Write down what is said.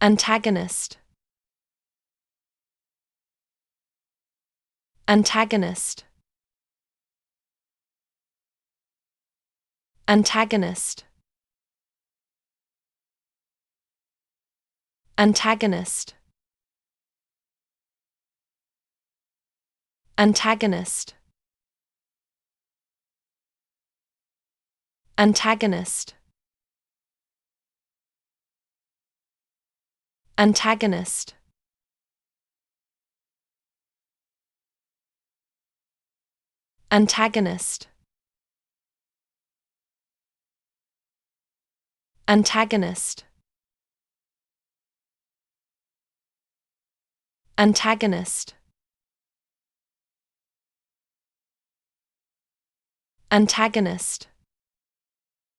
Antagonist. Antagonist. Antagonist. Antagonist. Antagonist. Antagonist. Antagonist. Antagonist. Antagonist. Antagonist. Antagonist.